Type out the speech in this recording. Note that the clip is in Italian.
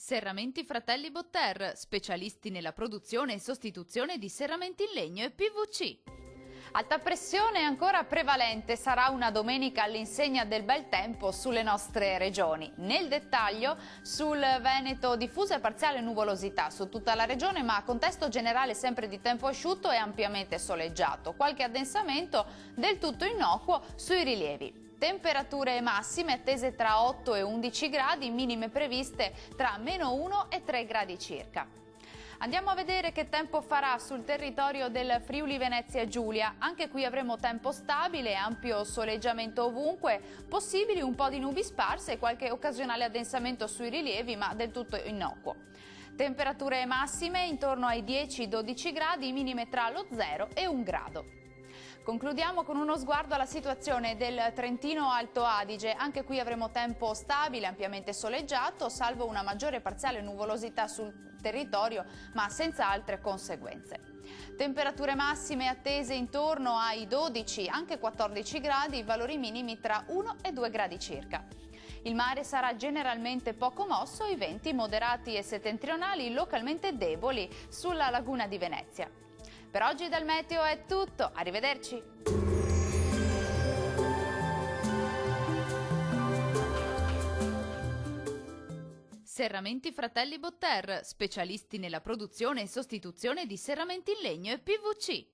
Serramenti Fratelli Botter, specialisti nella produzione e sostituzione di serramenti in legno e PVC. Alta pressione ancora prevalente sarà una domenica all'insegna del bel tempo sulle nostre regioni. Nel dettaglio, sul Veneto diffusa e parziale nuvolosità su tutta la regione, ma contesto generale sempre di tempo asciutto e ampiamente soleggiato. Qualche addensamento del tutto innocuo sui rilievi. Temperature massime attese tra 8 e 11 gradi, minime previste tra -1 e 3 gradi circa. Andiamo a vedere che tempo farà sul territorio del Friuli Venezia Giulia. Anche qui avremo tempo stabile, ampio soleggiamento ovunque, possibili un po' di nubi sparse e qualche occasionale addensamento sui rilievi, ma del tutto innocuo. Temperature massime intorno ai 10-12 gradi, minime tra lo 0 e 1 grado. Concludiamo con uno sguardo alla situazione del Trentino Alto Adige. Anche qui avremo tempo stabile, ampiamente soleggiato, salvo una maggiore parziale nuvolosità sul territorio, ma senza altre conseguenze. Temperature massime attese intorno ai 12, anche 14 gradi, valori minimi tra 1 e 2 gradi circa. Il mare sarà generalmente poco mosso, i venti moderati e settentrionali localmente deboli sulla laguna di Venezia. Per oggi dal Meteo è tutto, arrivederci! Serramenti Fratelli Botter, specialisti nella produzione e sostituzione di serramenti in legno e PVC.